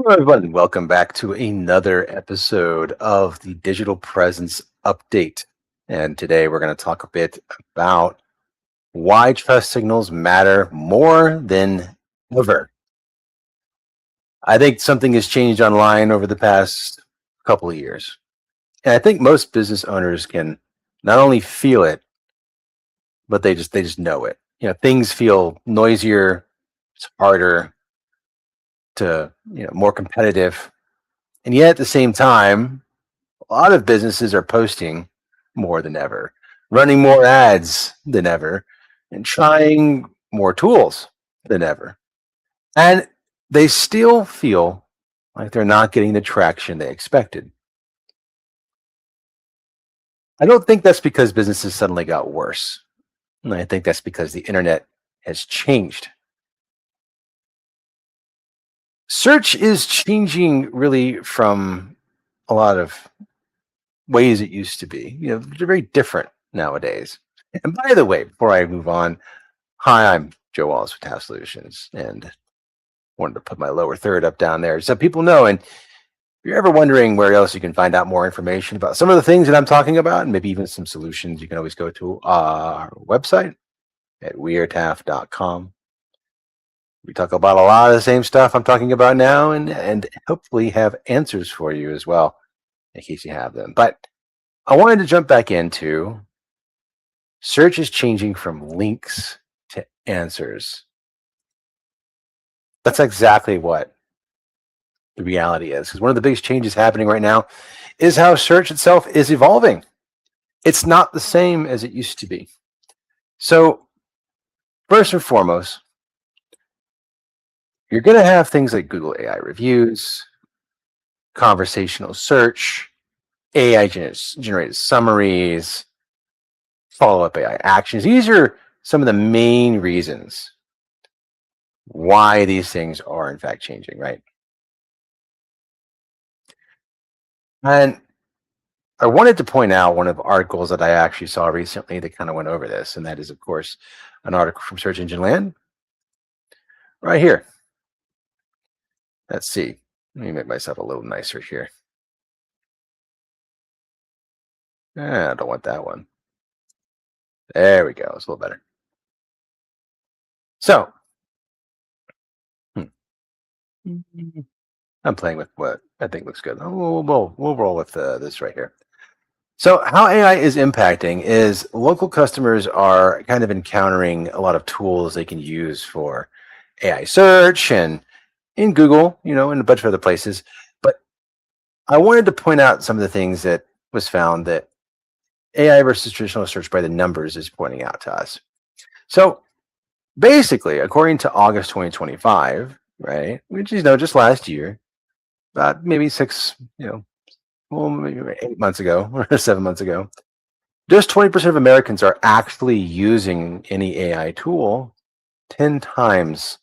Hello, everyone. Welcome back to another episode of the Digital Presence Update. And today we're going to talk a bit about why trust signals matter more than ever. I think something has changed online over the past couple of years. And I think most business owners can not only feel it, but they just know it. Things feel noisier, it's harder to, more competitive. And yet at the same time, a lot of businesses are posting more than ever, running more ads than ever, and trying more tools than ever. And they still feel like they're not getting the traction they expected. I don't think that's because businesses suddenly got worse. And I think that's because the internet has changed. Search is changing really from a lot of ways it used to be. They're very different nowadays. And by the way, before I move on, hi, I'm Joe Wallace with Task Solutions, and wanted to put my lower third up down there so people know. And if you're ever wondering where else you can find out more information about some of the things that I'm talking about, and maybe even some solutions, you can always go to our website at wearetaff.com. We talk about a lot of the same stuff I'm talking about now, and hopefully have answers for you as well, in case you have them. But I wanted to jump back into search is changing from links to answers. That's exactly what the reality is. Because one of the biggest changes happening right now is how search itself is evolving. It's not the same as it used to be. So, first and foremost, you're going to have things like Google AI reviews, conversational search, AI generated summaries, follow up AI actions. These are some of the main reasons why these things are in fact changing, right? And I wanted to point out one of the articles that I actually saw recently that kind of went over this, and that is, of course, an article from Search Engine Land right here. Let's see. Let me make myself a little nicer here. I don't want that one. There we go. It's a little better. So, I'm playing with what I think looks good. We'll roll with this right here. So, how AI is impacting is local customers are kind of encountering a lot of tools they can use for AI search and in Google, and a bunch of other places. But I wanted to point out some of the things that was found that AI versus traditional search by the numbers is pointing out to us. So basically, according to August 2025, right, which is just last year, about maybe maybe 8 months ago or 7 months ago, just 20% of Americans are actually using any AI tool 10 times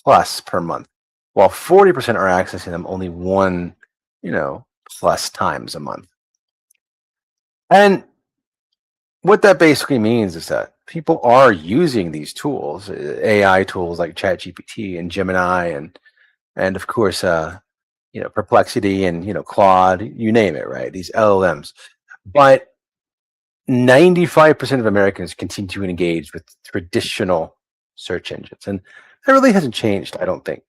plus per month, while 40% are accessing them only one, plus times a month. And what that basically means is that people are using these tools, AI tools like ChatGPT and Gemini, and of course, Perplexity and Claude, you name it, right? These LLMs, but 95% of Americans continue to engage with traditional search engines, and that really hasn't changed, I don't think,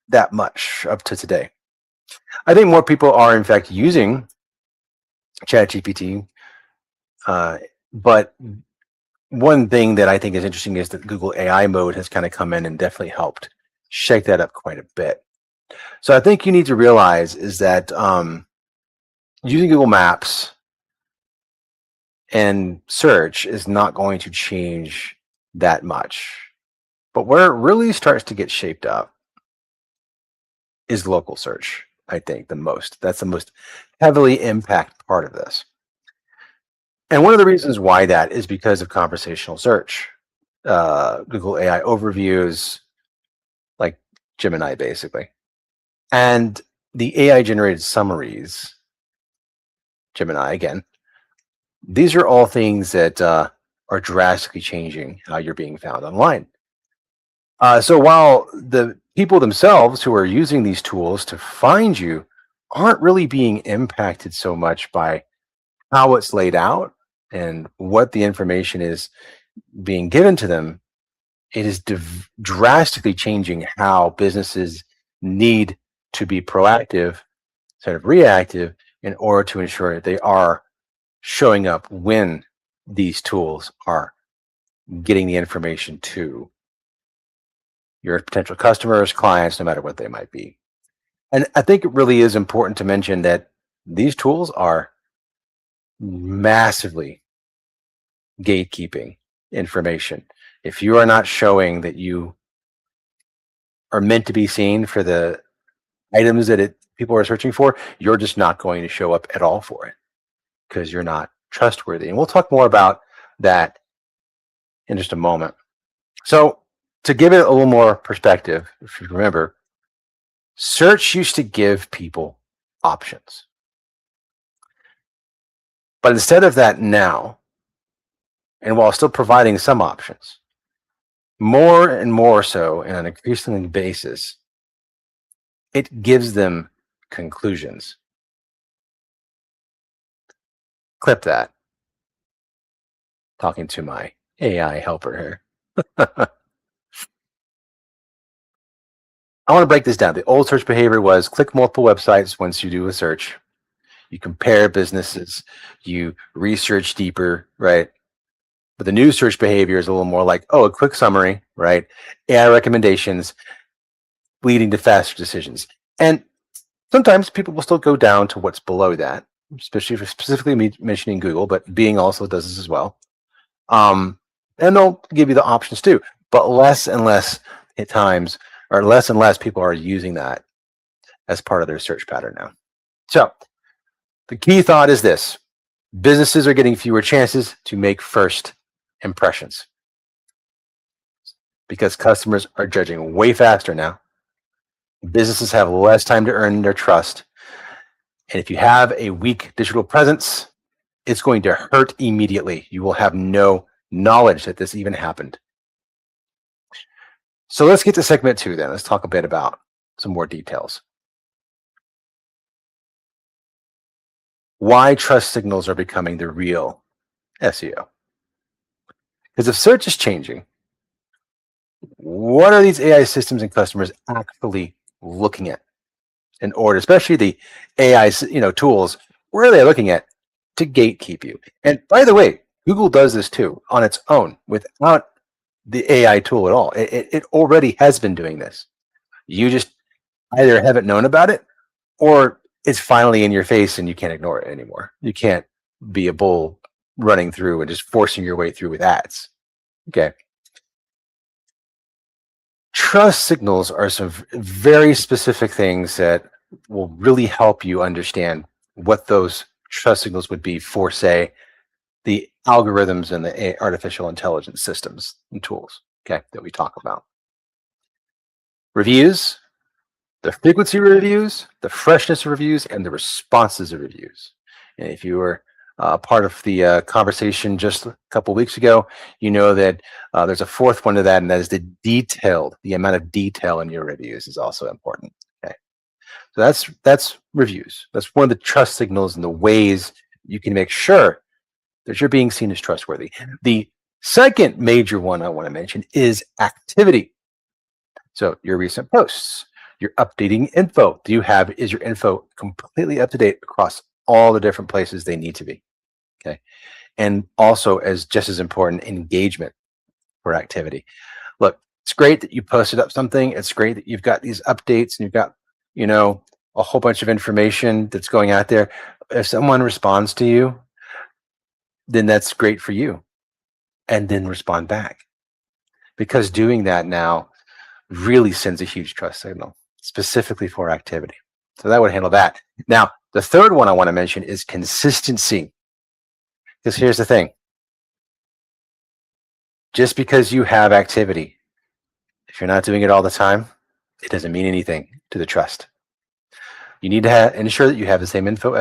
that much up to today. I think more people are, in fact, using ChatGPT, but one thing that I think is interesting is that Google AI mode has kind of come in and definitely helped shake that up quite a bit. So I think you need to realize is that using Google Maps and search is not going to change that much. But where it really starts to get shaped up is local search, I think, the most. That's the most heavily impact part of this. And one of the reasons why that is because of conversational search. Google AI overviews, like Gemini, basically. And the AI generated summaries, Gemini again, these are all things that are drastically changing how you're being found online. So while the people themselves who are using these tools to find you aren't really being impacted so much by how it's laid out and what the information is being given to them. It is drastically changing how businesses need to be proactive instead of reactive in order to ensure that they are showing up when these tools are getting the information to your potential customers, clients, no matter what they might be. And I think it really is important to mention that these tools are massively gatekeeping information. If you are not showing that you are meant to be seen for the items that people are searching for, you're just not going to show up at all for it because you're not trustworthy. And we'll talk more about that in just a moment. So, to give it a little more perspective, if you remember, search used to give people options. But instead of that now, and while still providing some options, more and more so on an increasing basis, it gives them conclusions. Clip that. Talking to my AI helper here. I want to break this down. The old search behavior was click multiple websites once you do a search. You compare businesses, you research deeper, right? But the new search behavior is a little more like, oh, a quick summary, right? AI recommendations leading to faster decisions. And sometimes people will still go down to what's below that, especially specifically mentioning Google, but Bing also does this as well. And they'll give you the options too, but less and less at times, or less and less people are using that as part of their search pattern now. So the key thought is this: businesses are getting fewer chances to make first impressions because customers are judging way faster now. Businesses have less time to earn their trust. And if you have a weak digital presence, it's going to hurt immediately. You will have no knowledge that this even happened. So let's get to segment 2 then. Let's talk a bit about some more details. Why trust signals are becoming the real SEO. Because if search is changing, what are these AI systems and customers actually looking at in order, especially the AI tools, where are they looking at to gatekeep you? And by the way, Google does this too on its own without the AI tool at all. It already has been doing this. You just either haven't known about it or it's finally in your face and you can't ignore it anymore. You can't be a bull running through and just forcing your way through with ads. Okay. Trust signals are some very specific things that will really help you understand what those trust signals would be for, say, the algorithms and the artificial intelligence systems and tools, okay, that we talk about. Reviews, the frequency of reviews, the freshness of reviews, and the responses of reviews. And if you were part of the conversation just a couple weeks ago, you know that there's a fourth one to that, and that is the amount of detail in your reviews is also important. Okay, so that's reviews. That's one of the trust signals and the ways you can make sure that you're being seen as trustworthy. The second major one I want to mention is activity. So your recent posts, your updating info. Is your info completely up to date across all the different places they need to be? Okay. And also, as just as important, engagement for activity. Look, it's great that you posted up something. It's great that you've got these updates and you've got, a whole bunch of information that's going out there. If someone responds to you, then that's great for you. And then respond back. Because doing that now really sends a huge trust signal, specifically for activity. So that would handle that. Now, the third one I want to mention is consistency. Because here's the thing. Just because you have activity, if you're not doing it all the time, it doesn't mean anything to the trust. You need to ensure that you have the same info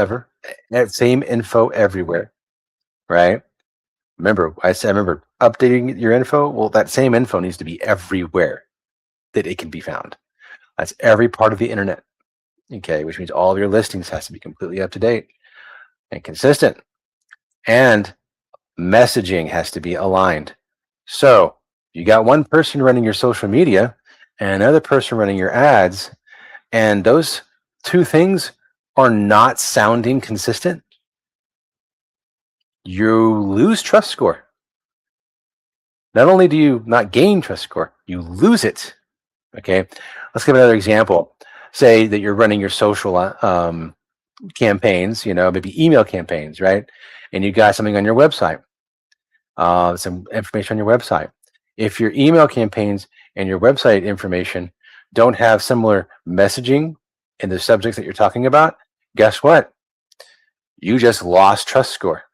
everywhere, right? Remember, I remember updating your info. Well, that same info needs to be everywhere that it can be found. That's every part of the internet. Okay, which means all of your listings has to be completely up to date and consistent, and messaging has to be aligned. So you got one person running your social media and another person running your ads, and those two things are not sounding consistent, you lose trust score. Not only do you not gain trust score, you lose it. Okay, let's give another example. Say that you're running your social campaigns, maybe email campaigns, right? And you got something on your website, some information on your website. If your email campaigns and your website information don't have similar messaging in the subjects that you're talking about, guess what? You just lost trust score.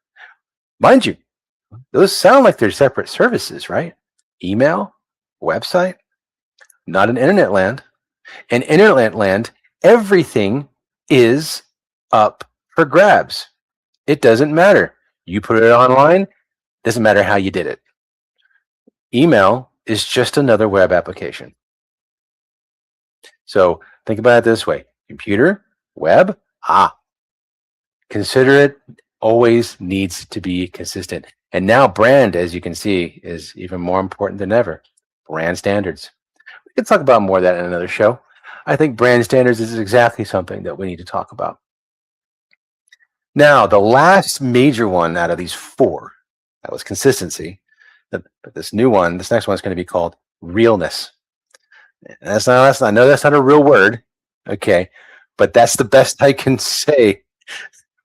Mind you, those sound like they're separate services, right? Email, website, not in internet land. In internet land, everything is up for grabs. It doesn't matter. You put it online, doesn't matter how you did it. Email is just another web application. So think about it this way: computer, web, consider it always needs to be consistent. And now brand, as you can see, is even more important than ever. Brand standards. We can talk about more of that in another show. I think brand standards is exactly something that we need to talk about. Now, the last major one out of these four, that was consistency. But this next one is going to be called realness. I know that's not a real word, okay, but that's the best I can say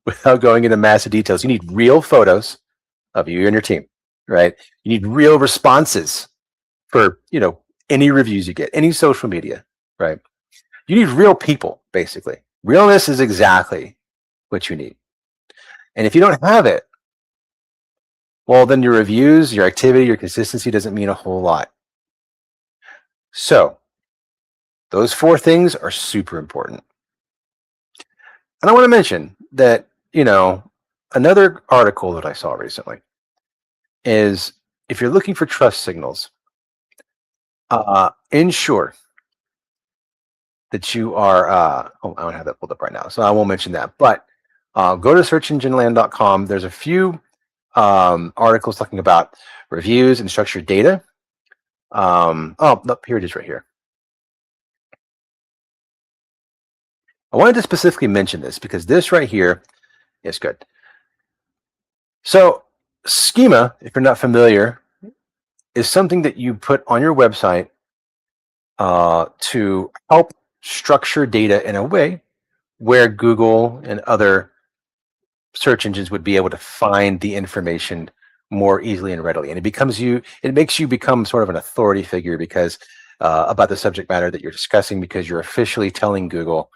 without going into massive details. You need real photos of you and your team, right? You need real responses for, any reviews you get, any social media, right? You need real people, basically. Realness is exactly what you need. And if you don't have it, well, then your reviews, your activity, your consistency doesn't mean a whole lot. So those four things are super important. And I want to mention that, another article that I saw recently is, if you're looking for trust signals, ensure that you are, I don't have that pulled up right now, so I won't mention that. But go to searchengineland.com. There's a few articles talking about reviews and structured data. No, here it is right here. I wanted to specifically mention this because this right here is good. So schema, if you're not familiar, is something that you put on your website to help structure data in a way where Google and other search engines would be able to find the information more easily and readily. And it makes you become sort of an authority figure because about the subject matter that you're discussing, because you're officially telling Google,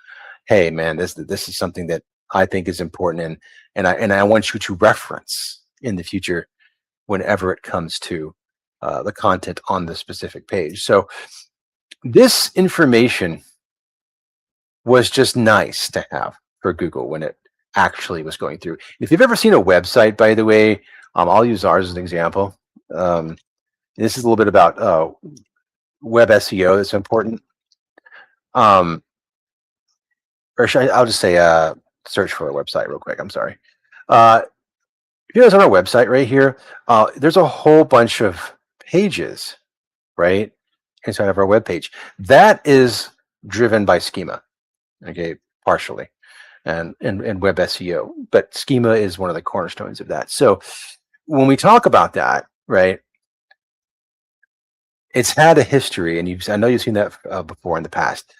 hey man, this is something that I think is important, and I want you to reference in the future whenever it comes to the content on the specific page. So this information was just nice to have for Google when it actually was going through. If you've ever seen a website, by the way, I'll use ours as an example. This is a little bit about web SEO that's important. Or I'll just say search for a website real quick. I'm sorry. If you guys on our website right here, there's a whole bunch of pages, right, inside of our web page. That is driven by schema, okay, partially, and web SEO. But schema is one of the cornerstones of that. So when we talk about that, right, it's had a history, and I know you've seen that before in the past.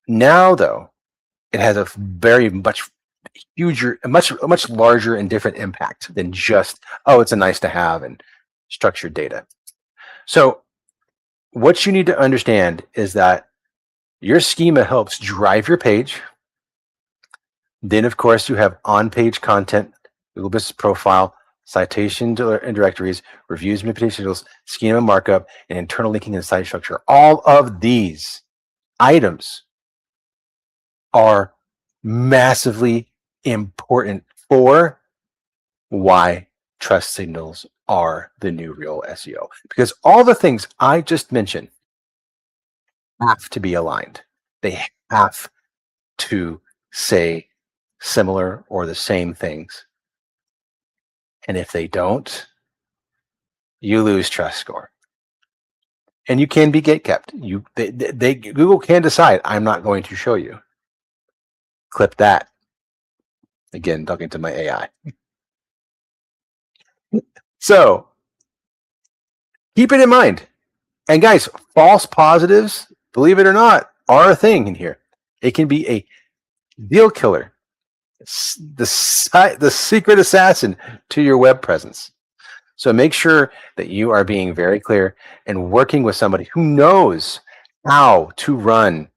Now, though, it has a very much much larger and different impact than just, it's a nice to have and structured data. So what you need to understand is that your schema helps drive your page. Then, of course, you have on-page content, Google Business Profile, citation and directories, reviews, manipulation tools, schema markup, and internal linking and site structure. All of these items are massively important for why trust signals are the new real SEO. Because all the things I just mentioned have to be aligned. They have to say similar or the same things. And if they don't, you lose trust score. And you can be gatekept. Google can decide, I'm not going to show you. Clip that. Again, talking to my AI. So keep it in mind. And guys, false positives, believe it or not, are a thing in here. It can be a deal killer, the secret assassin to your web presence. So make sure that you are being very clear and working with somebody who knows how to run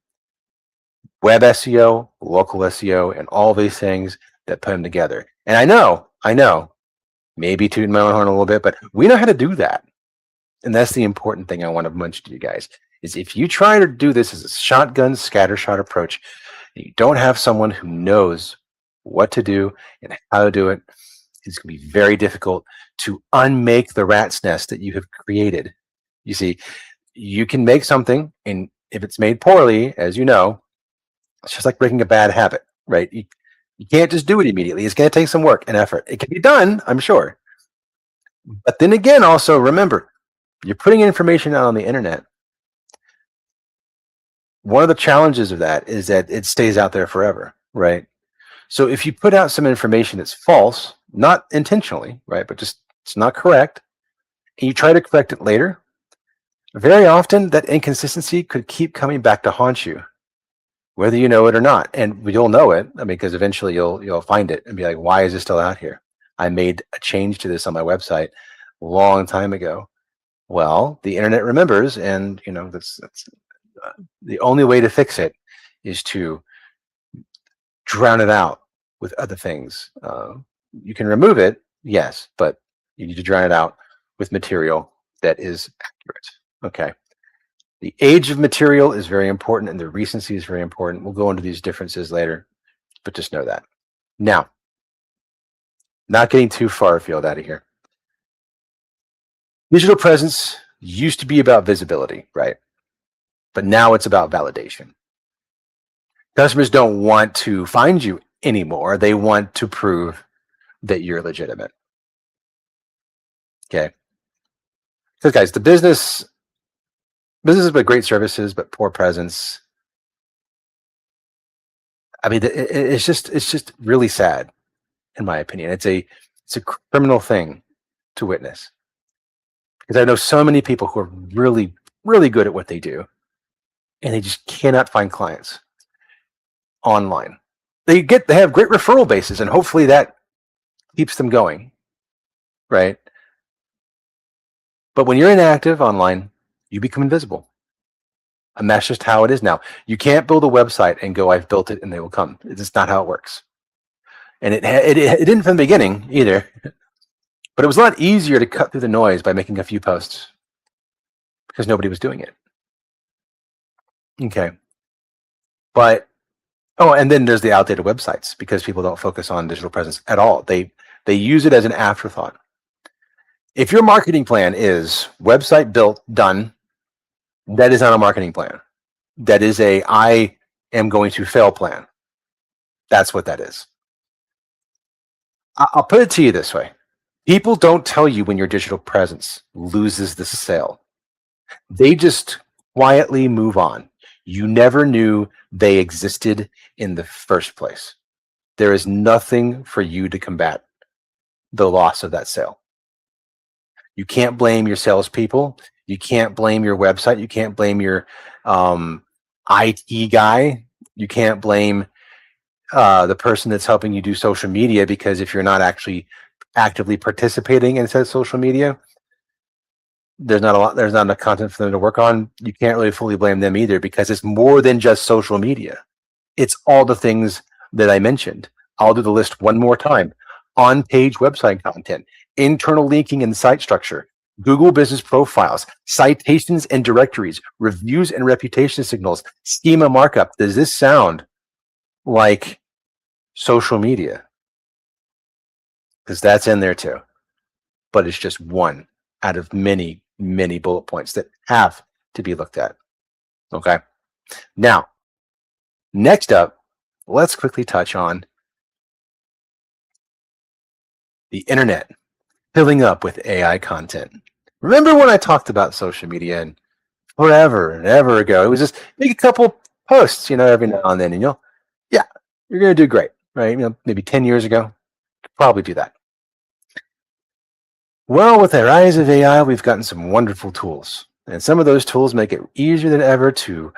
web SEO, local SEO, and all these things that put them together. And I know, maybe tooting my own horn a little bit, but we know how to do that. And that's the important thing I want to mention to you guys, is if you try to do this as a shotgun scattershot approach, and you don't have someone who knows what to do and how to do it, it's going to be very difficult to unmake the rat's nest that you have created. You see, you can make something, and if it's made poorly, as you know, it's just like breaking a bad habit, right? You can't just do it immediately. It's going to take some work and effort. It can be done, I'm sure. But then again, also remember, you're putting information out on the internet. One of the challenges of that is that it stays out there forever, right? So if you put out some information that's false, not intentionally, right, but just it's not correct, and you try to correct it later, very often that inconsistency could keep coming back to haunt you, whether you know it or not. And you'll know it, because eventually you'll find it and be like, why is this still out here? I made a change to this on my website a long time ago. Well, the internet remembers, and that's the only way to fix it is to drown it out with other things. You can remove it, yes, but you need to drown it out with material that is accurate. Okay. The age of material is very important, and the recency is very important. We'll go into these differences later, but just know that. Now, not getting too far afield out of here. Digital presence used to be about visibility, right? But now it's about validation. Customers don't want to find you anymore. They want to prove that you're legitimate. Okay. Because guys, the businesses with great services but poor presence. I mean, it's just really sad, in my opinion. It's a criminal thing to witness, because I know so many people who are really, really good at what they do, and they just cannot find clients online. They have great referral bases, and hopefully that keeps them going, right? But when you're inactive online, you become invisible. And that's just how it is now. You can't build a website and go, I've built it and they will come. It's just not how it works. And it didn't from the beginning either. But it was a lot easier to cut through the noise by making a few posts, because nobody was doing it. Okay. But, and then there's the outdated websites, because people don't focus on digital presence at all. They use it as an afterthought. If your marketing plan is website built, done, that is not a marketing plan. That is I am going to fail plan. That's what that is. I'll put it to you this way. People don't tell you when your digital presence loses the sale. They just quietly move on. You never knew they existed in the first place. There is nothing for you to combat the loss of that sale. You can't blame your salespeople. You can't blame your website. You can't blame your IT guy. You can't blame the person that's helping you do social media, because if you're not actually actively participating in said social media, there's not enough content for them to work on. You can't really fully blame them either, because it's more than just social media. It's all the things that I mentioned. I'll do the list one more time. On-page website content, internal linking and site structure, Google business profiles, citations and directories, reviews and reputation signals, schema markup. Does this sound like social media? Because that's in there too. But it's just one out of many, many bullet points that have to be looked at. Okay. Now, next up, let's quickly touch on the internet filling up with AI content. Remember when I talked about social media and forever and ever ago, it was just make a couple posts, every now and then, and yeah, you're going to do great, right? Maybe 10 years ago, probably do that. Well, with the rise of AI, we've gotten some wonderful tools, and some of those tools make it easier than ever to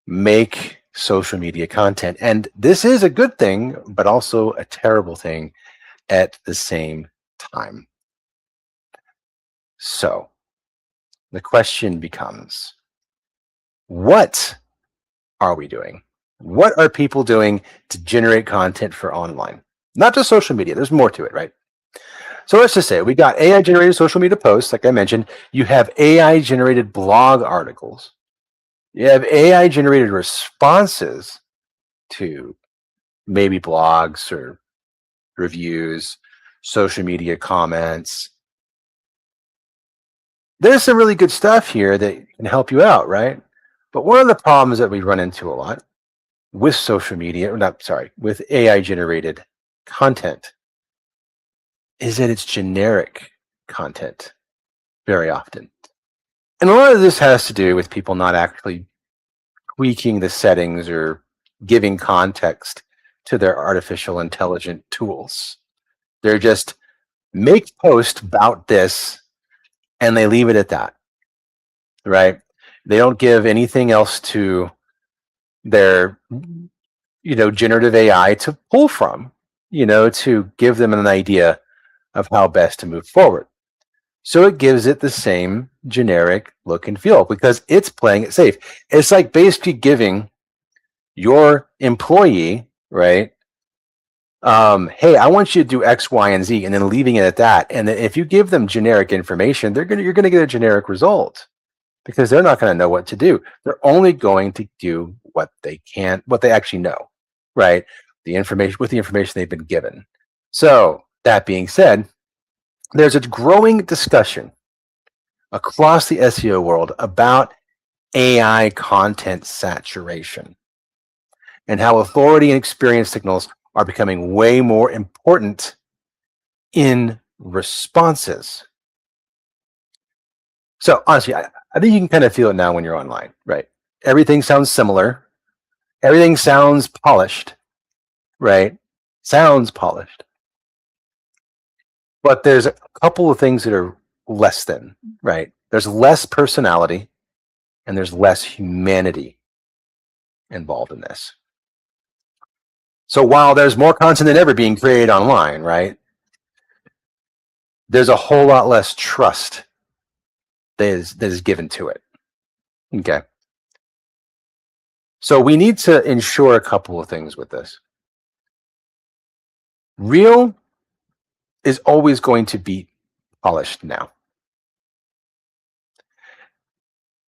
make social media content. And this is a good thing, but also a terrible thing at the same time. So the question becomes, what are we doing? What are people doing to generate content for online? Not just social media, there's more to it, right? So let's just say we got AI generated social media posts, like I mentioned. You have AI generated blog articles. You have AI generated responses to maybe blogs or reviews, social media comments. There's some really good stuff here that can help you out, right? But one of the problems that we run into a lot with social media, with AI generated content is that it's generic content very often. And a lot of this has to do with people not actually tweaking the settings or giving context to their artificial intelligent tools. They're just make post about this and they leave it at that, right? They don't give anything else to their, generative AI to pull from, to give them an idea of how best to move forward. So it gives it the same generic look and feel because it's playing it safe. It's like basically giving your employee, right? Hey, I want you to do X, Y, and Z, and then leaving it at that. And then if you give them generic information, you're gonna get a generic result because they're not going to know what to do. They're only going to do what they actually know, right? The information they've been given. So that being said, there's a growing discussion across the SEO world about AI content saturation and how authority and experience signals are becoming way more important in responses. So honestly, I think you can kind of feel it now when you're online, right? Everything sounds similar. Everything sounds polished, right? Sounds polished. But there's a couple of things that are less than, right? There's less personality and there's less humanity involved in this. So while there's more content than ever being created online, right? There's a whole lot less trust that is given to it. Okay. So we need to ensure a couple of things with this. Real is always going to be polished now.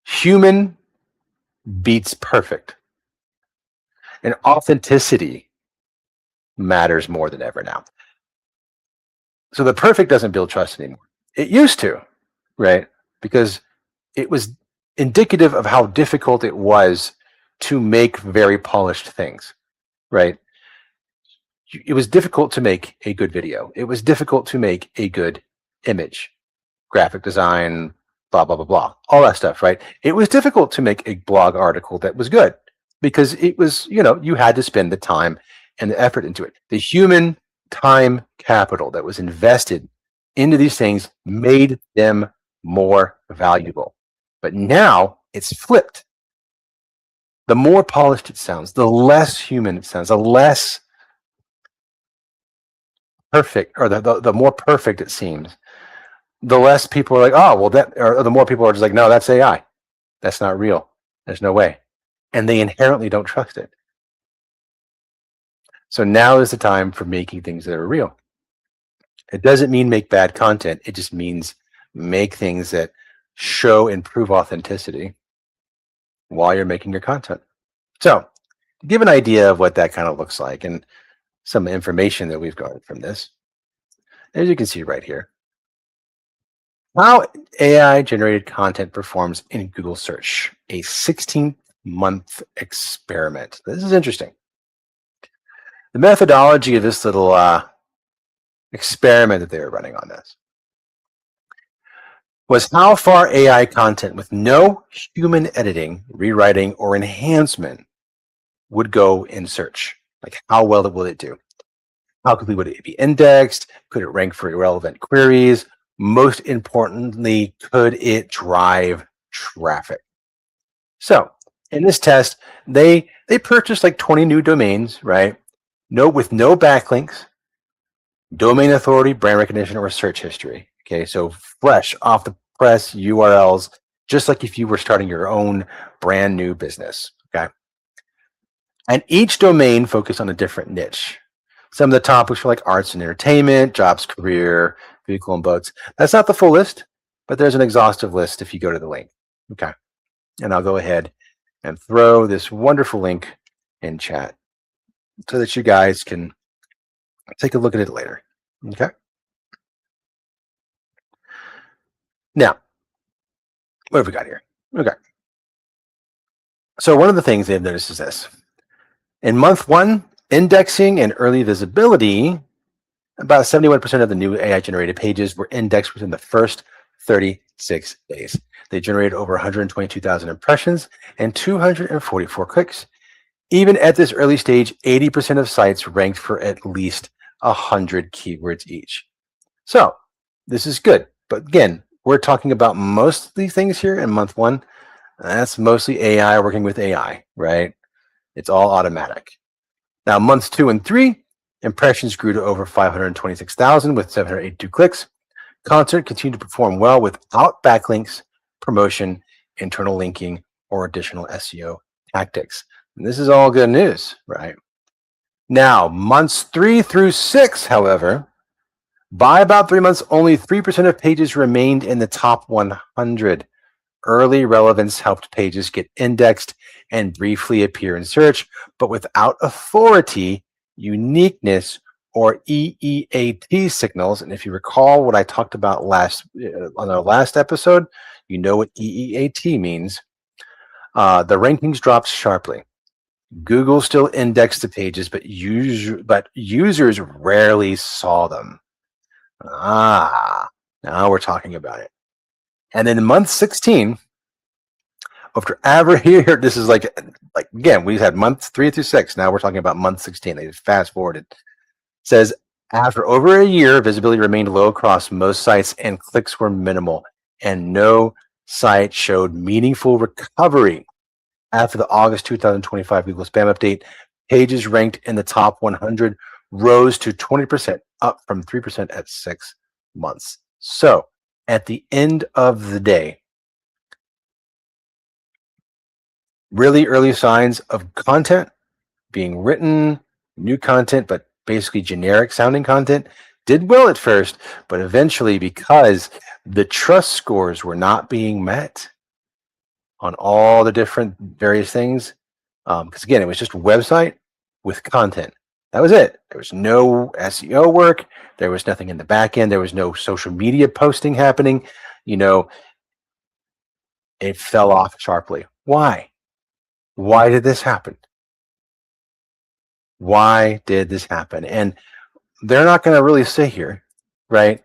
Human beats perfect. And authenticity matters more than ever now. So the perfect doesn't build trust anymore. It used to, right? Because it was indicative of how difficult it was to make very polished things, right? It was difficult to make a good video. It was difficult to make a good image, graphic design, blah, blah, blah, blah, all that stuff, right? It was difficult to make a blog article that was good because it was, you had to spend the time and the effort into it. The human time capital that was invested into these things made them more valuable. But now it's flipped. The more polished it sounds, the less human it sounds, the less perfect, or the more perfect it seems, the less people are like, oh, well, or the more people are just like, no, that's AI. That's not real. There's no way. And they inherently don't trust it. So now is the time for making things that are real. It doesn't mean make bad content. It just means make things that show and prove authenticity while you're making your content. So to give an idea of what that kind of looks like and some information that we've got from this, as you can see right here, how AI generated content performs in Google search, a 16th month experiment. This is interesting. The methodology of this little experiment that they were running on this was how far AI content with no human editing, rewriting, or enhancement would go in search. Like, how well will it do? How quickly would it be indexed? Could it rank for irrelevant queries? Most importantly, could it drive traffic? So in this test, they purchased like 20 new domains, right? With no backlinks, domain authority, brand recognition, or search history. Okay, so fresh off the press URLs, just like if you were starting your own brand new business. Okay. And each domain focused on a different niche. Some of the topics were like arts and entertainment, jobs, career, vehicle and boats. That's not the full list, but there's an exhaustive list if you go to the link. Okay. And I'll go ahead and throw this wonderful link in chat so that you guys can take a look at it later. Okay. Now, what have we got here? Okay. So one of the things they've noticed is this. In month one, indexing and early visibility, about 71% of the new AI-generated pages were indexed within the first 36 days. They generated over 122,000 impressions and 244 clicks. Even at this early stage, 80% of sites ranked for at least 100 keywords each. So this is good. But again, we're talking about most of these things here in month one. That's mostly AI working with AI, right? It's all automatic. Now, months 2 and 3, impressions grew to over 526,000 with 782 clicks. Content continued to perform well without backlinks, promotion, internal linking, or additional SEO tactics. And this is all good news, right? Now, months 3 through 6, however, by about 3 months, only 3% of pages remained in the top 100. Early relevance helped pages get indexed and briefly appear in search, but without authority, uniqueness, or EEAT signals. And if you recall what I talked about on our last episode, you know what EEAT means. The rankings dropped sharply. Google still indexed the pages, but users rarely saw them. Now we're talking about it. And then in month 16, after every year, this is like again, we had months 3 through 6. Now we're talking about month 16. They fast forwarded. It says after over a year, visibility remained low across most sites and clicks were minimal, and no site showed meaningful recovery. After the August 2025 Google Spam update, pages ranked in the top 100 rose to 20%, up from 3% at 6 months. So at the end of the day, really early signs of content being written, new content, but basically generic sounding content, did well at first, but eventually, because the trust scores were not being met on all the different various things, because again, it was just a website with content. That was it. There was no SEO work. There was nothing in the back end. There was no social media posting happening. It fell off sharply. Why? Why did this happen? Why did this happen? And they're not going to really say here, right?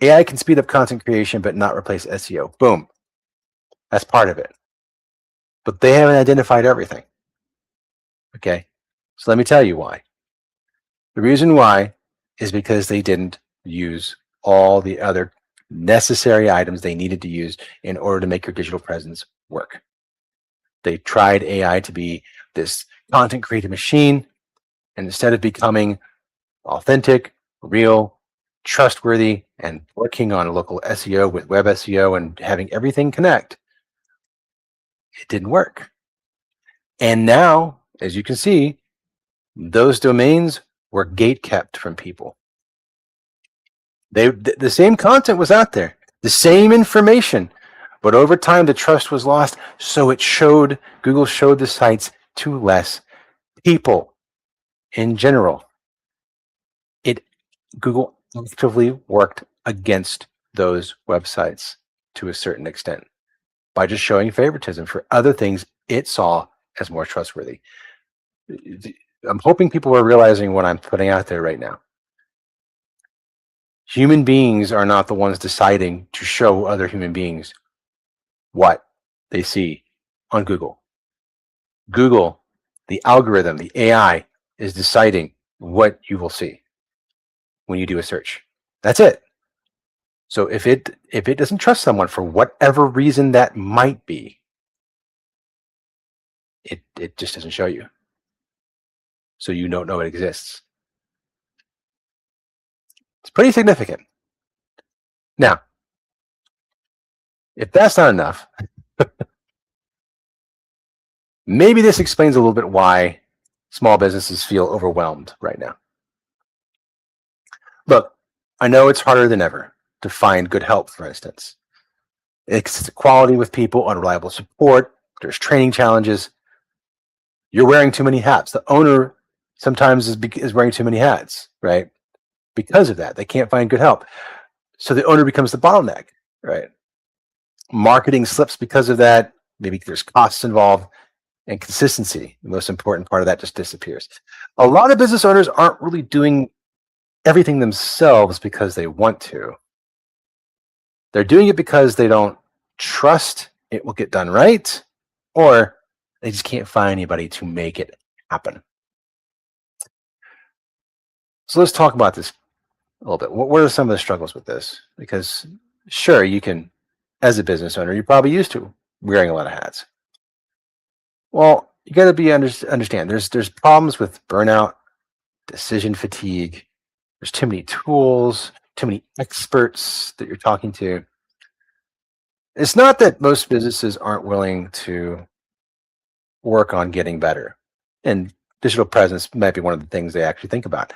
AI can speed up content creation, but not replace SEO. Boom. That's part of it. But they haven't identified everything. Okay. So let me tell you why. The reason why is because they didn't use all the other necessary items they needed to use in order to make your digital presence work. They tried AI to be this content creative machine, and instead of becoming authentic, real, trustworthy, and working on local SEO with web SEO and having everything connect, it didn't work. And now, as you can see, those domains were gate kept from people. The same content was out there, the same information, but over time the trust was lost. So Google showed the sites to less people in general. Google actively worked against those websites to a certain extent by just showing favoritism for other things it saw as more trustworthy. I'm hoping people are realizing what I'm putting out there right now. Human beings are not the ones deciding to show other human beings what they see on Google. Google, the algorithm, the AI, is deciding what you will see when you do a search. That's it. So if it doesn't trust someone for whatever reason that might be, it just doesn't show you. So you don't know it exists. It's pretty significant. Now, if that's not enough, maybe this explains a little bit why small businesses feel overwhelmed right now. Look, I know it's harder than ever to find good help, for instance. It's quality with people, unreliable support, there's training challenges. You're wearing too many hats. The owner sometimes is wearing too many hats, right? Because of that, they can't find good help. So the owner becomes the bottleneck, right? Marketing slips because of that. Maybe there's costs involved, and consistency, the most important part of that, just disappears. A lot of business owners aren't really doing everything themselves because they want to. They're doing it because they don't trust it will get done right, or they just can't find anybody to make it happen. So let's talk about this a little bit. What are some of the struggles with this? Because sure, you can, as a business owner, you're probably used to wearing a lot of hats. Well, you got to understand. There's problems with burnout, decision fatigue. There's too many tools, too many experts that you're talking to. It's not that most businesses aren't willing to work on getting better, and digital presence might be one of the things they actually think about.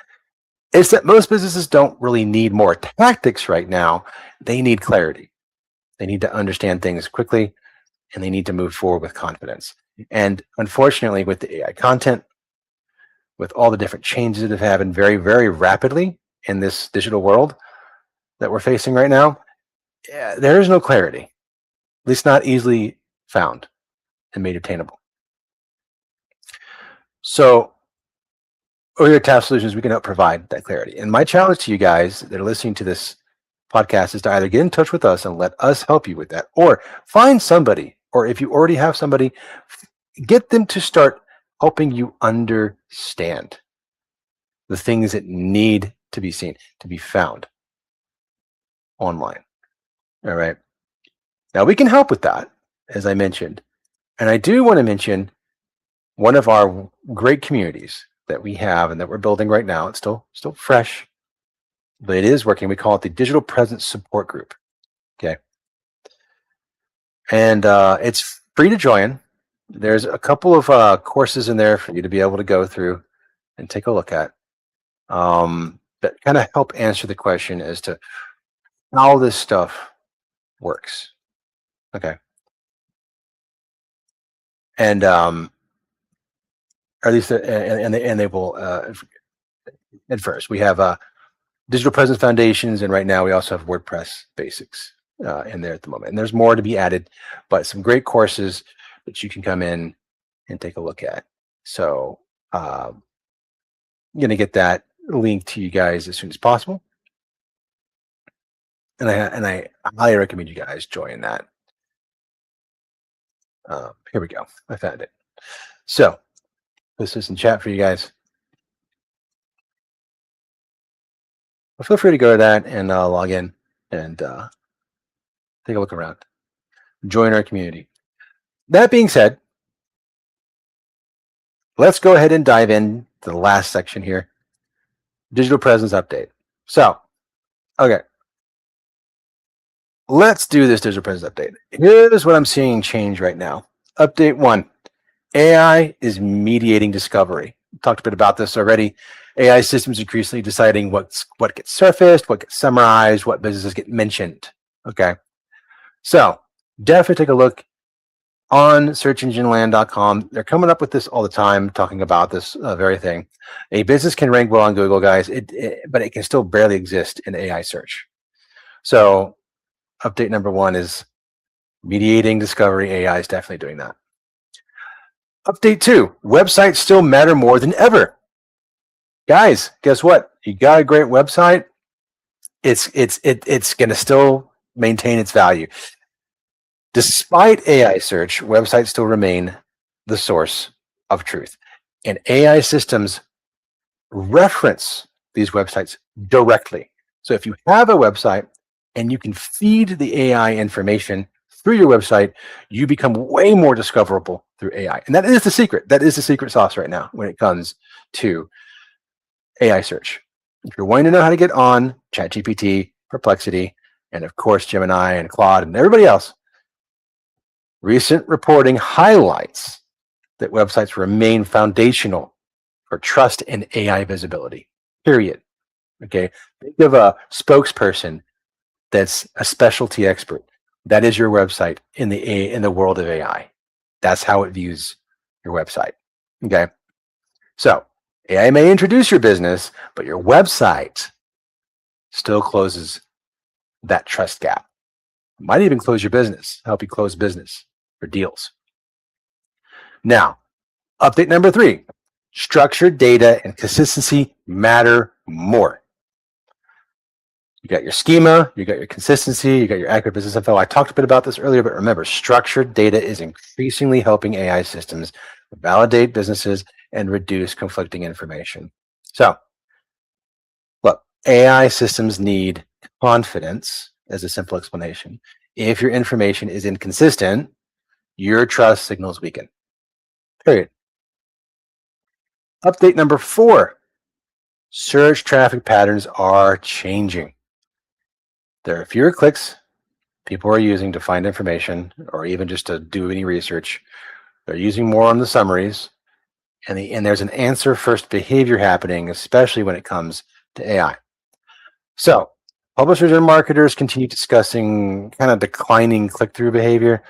It's that most businesses don't really need more tactics right now. They need clarity. They need to understand things quickly, and they need to move forward with confidence. And unfortunately, with the AI content, with all the different changes that have happened very, very rapidly in this digital world that we're facing right now, there is no clarity, at least not easily found and made attainable. So over at Task Solutions, we can help provide that clarity. And my challenge to you guys that are listening to this podcast is to either get in touch with us and let us help you with that, or find somebody, or if you already have somebody, get them to start helping you understand the things that need to be seen, to be found online. All right. Now we can help with that, as I mentioned. And I do want to mention one of our great communities that we have and that we're building right now. It's still fresh, but it is working. We call it the Digital Presence Support Group. Okay. And it's free to join. There's a couple of courses in there for you to be able to go through and take a look at that kind of help answer the question as to how this stuff works. Okay. And or at least and they will at first we have digital presence foundations, and right now we also have WordPress basics in there at the moment, and there's more to be added, but some great courses that you can come in and take a look at. So I'm going to get that link to you guys as soon as possible, and I highly recommend you guys join that. Here we go. I found it. So this is in chat for you guys. Well, feel free to go to that and log in and take a look around. Join our community. That being said, let's go ahead and dive in to the last section here. Digital presence update. So, okay. Let's do this digital presence update. Here's what I'm seeing change right now. Update 1. AI is mediating discovery. We talked a bit about this already. AI systems increasingly deciding what gets surfaced, what gets summarized, what businesses get mentioned. Okay. So definitely take a look on searchengineland.com. They're coming up with this all the time, talking about this very thing. A business can rank well on Google, guys, but it can still barely exist in AI search. So update number 1 is mediating discovery. AI is definitely doing that. Update 2, websites still matter more than ever. Guys, guess what? You got a great website, it's going to still maintain its value. Despite AI search, websites still remain the source of truth. And AI systems reference these websites directly. So if you have a website and you can feed the AI information through your website, you become way more discoverable through AI. And that is the secret. That is the secret sauce right now when it comes to AI search. If you're wanting to know how to get on ChatGPT, Perplexity, and of course Gemini and Claude and everybody else, recent reporting highlights that websites remain foundational for trust and AI visibility. Period. Okay. Think of a spokesperson that's a specialty expert. That is your website in the world of AI. That's how it views your website. Okay. So AI may introduce your business, but your website still closes that trust gap. It might even close your business, help you close business or deals. Now, update number 3, structured data and consistency matter more. You got your schema, you got your consistency, you got your accurate business info. I talked a bit about this earlier, but remember, structured data is increasingly helping AI systems validate businesses and reduce conflicting information. So, look, AI systems need confidence as a simple explanation. If your information is inconsistent, your trust signals weaken. Period. Update number 4, search traffic patterns are changing. There are fewer clicks people are using to find information or even just to do any research. They're using more on the summaries, and there's an answer first behavior happening, especially when it comes to AI. So publishers and marketers continue discussing kind of declining click-through behavior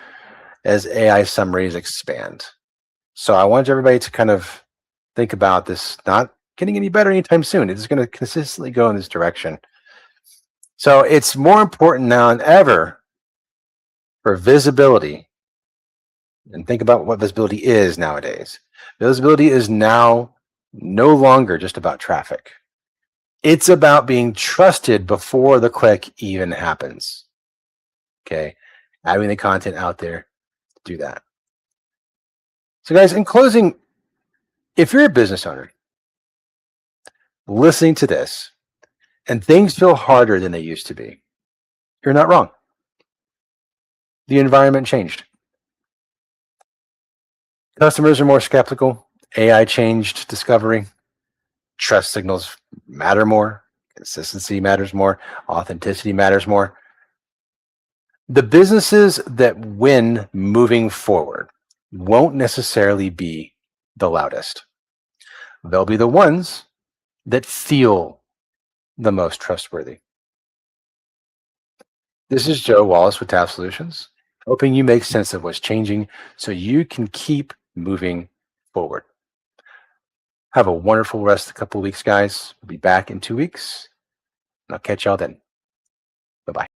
as AI summaries expand. So I want everybody to kind of think about this not getting any better anytime soon. It's going to consistently go in this direction. So it's more important now than ever for visibility. And think about what visibility is nowadays. Visibility is now no longer just about traffic. It's about being trusted before the click even happens. Okay. Having the content out there to do that. So guys, in closing, if you're a business owner listening to this and things feel harder than they used to be, you're not wrong. The environment changed. Customers are more skeptical. AI changed discovery. Trust signals matter more. Consistency matters more. Authenticity matters more. The businesses that win moving forward won't necessarily be the loudest. They'll be the ones that feel the most trustworthy. This is Joe Wallace with TAF Solutions, hoping you make sense of what's changing so you can keep moving forward. Have a wonderful rest of the couple of weeks, guys. We'll be back in 2 weeks, and I'll catch y'all then. Bye-bye.